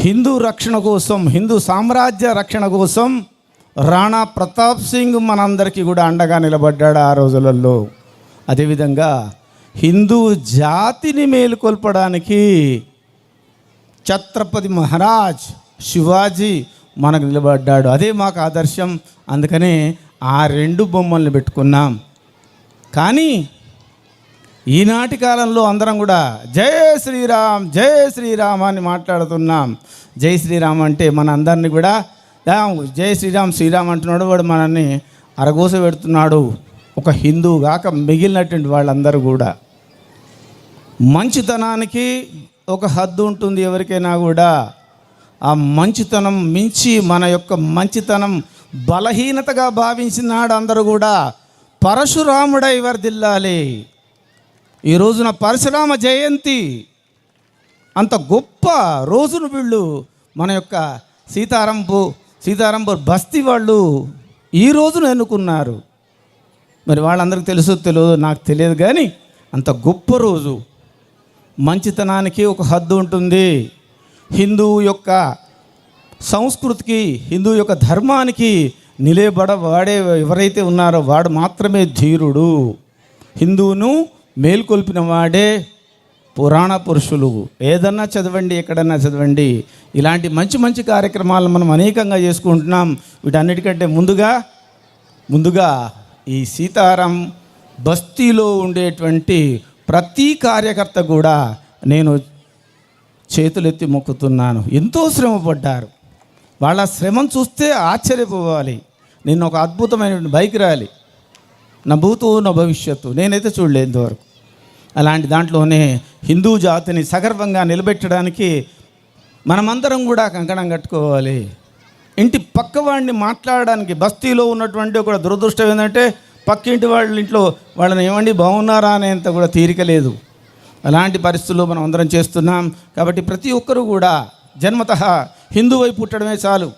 హిందూ రక్షణ కోసం, హిందూ సామ్రాజ్య రక్షణ కోసం రాణా ప్రతాప్ సింగ్ మనందరికీ కూడా అండగా నిలబడ్డాడు ఆ రోజులలో. అదేవిధంగా హిందూ జాతిని మేలుకొల్పడానికి ఛత్రపతి మహారాజ్ శివాజీ మనకు నిలబడ్డాడు. అదే మాకు ఆదర్శం. అందుకనే ఆ రెండు బొమ్మల్ని పెట్టుకున్నాం. కానీ ఈనాటి కాలంలో అందరం కూడా జై శ్రీరామ్ జై శ్రీరామ్ అని మాట్లాడుతున్నాం. జై శ్రీరామ్ అంటే మన అందరినీ కూడా జై శ్రీరామ్ శ్రీరామ్ అంటున్నాడు, వాడు మనల్ని అరగోస పెడుతున్నాడు. ఒక హిందూ కాక మిగిలినటువంటి వాళ్ళందరూ కూడా మంచితనానికి ఒక హద్దు ఉంటుంది ఎవరికైనా కూడా. ఆ మంచితనం మించి మన యొక్క మంచితనం బలహీనతగా భావించినాడు అందరూ కూడా పరశురాముడై వర్ధిల్లాలి. ఈ రోజున పరశురామ జయంతి, అంత గొప్ప రోజును వీళ్ళు మన యొక్క సీతారాంపూర్ బస్తీ వాళ్ళు ఈ రోజును ఎన్నుకున్నారు. మరి వాళ్ళందరికీ తెలుసో తెలియదు నాకు తెలియదు, కానీ అంత గొప్ప రోజు. మంచితనానికి ఒక హద్దు ఉంటుంది. హిందువు యొక్క సంస్కృతికి, హిందువు యొక్క ధర్మానికి నిలబడవాడే ఎవరైతే ఉన్నారో వాడు మాత్రమే ధీరుడు. హిందువును మేల్కొల్పిన వాడే పురాణ పురుషులు. ఏదన్నా చదవండి, ఎక్కడన్నా చదవండి. ఇలాంటి మంచి మంచి కార్యక్రమాలు మనం అనేకంగా చేసుకుంటున్నాం. వీటన్నిటికంటే ముందుగా ఈ సీతారాం బస్తీలో ఉండేటువంటి ప్రతి కార్యకర్త కూడా నేను చేతులెత్తి మొక్కుతున్నాను. ఎంతో శ్రమపడ్డారు. వాళ్ళ శ్రమను చూస్తే ఆశ్చర్యపోవాలి. నేను ఒక అద్భుతమైనటువంటి బైక్ ర్యాలీ, నా భూతో నా భవిష్యత్తు నేనైతే చూడలేదు ఇంతవరకు. అలాంటి దాంట్లోనే హిందూ జాతిని సగర్వంగా నిలబెట్టడానికి మనమందరం కూడా కంకణం కట్టుకోవాలి. ఇంటి పక్కవాడిని మాట్లాడడానికి, బస్తీలో ఉన్నటువంటి ఒక దురదృష్టం ఏంటంటే పక్కింటి వాళ్ళ ఇంట్లో వాళ్ళని ఏమండి బాగున్నారా అనేంత కూడా తీరిక లేదు. అలాంటి పరిస్థితుల్లో మనం అందరం చేస్తున్నాం. కాబట్టి ప్రతి ఒక్కరూ కూడా జన్మతః హిందువై పుట్టడమే చాలు.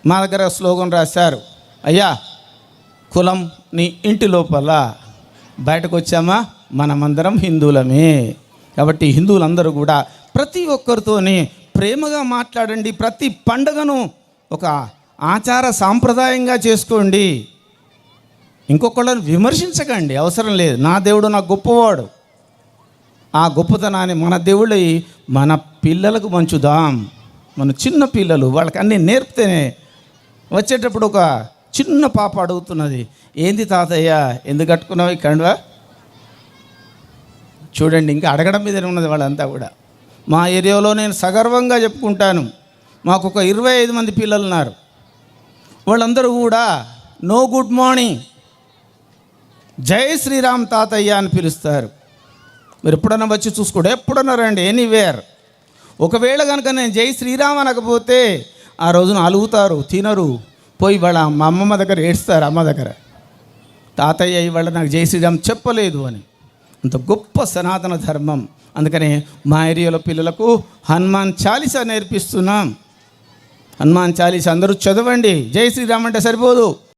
మా దగ్గర స్లోగన్ రాశారు, అయ్యా కులం నీ ఇంటి లోపల, బయటకు వచ్చామా మనమందరం హిందువులమే. కాబట్టి హిందువులందరూ కూడా ప్రతి ఒక్కరితోని ప్రేమగా మాట్లాడండి. ప్రతి పండుగను ఒక ఆచార సాంప్రదాయంగా చేసుకోండి. ఇంకొకళ్ళని విమర్శించకండి, అవసరం లేదు. నా దేవుడు నాకు గొప్పవాడు. ఆ గొప్పతనాన్ని మన దేవుళ్ళై మన పిల్లలకు పంచుదాం. మన చిన్న పిల్లలు వాళ్ళకి అన్నీ నేర్పితేనే. వచ్చేటప్పుడు ఒక చిన్న పాప అడుగుతున్నది, ఏంది తాతయ్య ఎందుకు కట్టుకున్నావు ఇక్కడ? చూడండి, ఇంకా అడగడం మీదనే ఉన్నది వాళ్ళంతా కూడా. మా ఏరియాలో నేను సగర్వంగా చెప్పుకుంటాను, మాకు ఒక 25 మంది పిల్లలు ఉన్నారు. వాళ్ళందరూ కూడా నో గుడ్ మార్నింగ్, జై శ్రీరామ్ తాతయ్య అని పిలుస్తారు. మీరు ఎప్పుడన్నా వచ్చి చూసుకోండి, ఎప్పుడన్నా రండి, ఎనీవేర్. ఒకవేళ కనుక నేను జై శ్రీరామ్ అనకపోతే ఆ రోజున అలుగుతారు, తినరు, పోయి వాళ్ళ మా అమ్మమ్మ దగ్గర ఏడుస్తారు. అమ్మ దగ్గర, తాతయ్య ఇవాళ నాకు జై శ్రీరామ్ చెప్పలేదు అని. అంత గొప్ప సనాతన ధర్మం. అందుకనే మా ఏరియాలో పిల్లలకు హనుమాన్ చాలీసా నేర్పిస్తున్నాం. హనుమాన్ చాలీసా అందరూ చదవండి. జై శ్రీరామ్ అంటే సరిపోదు,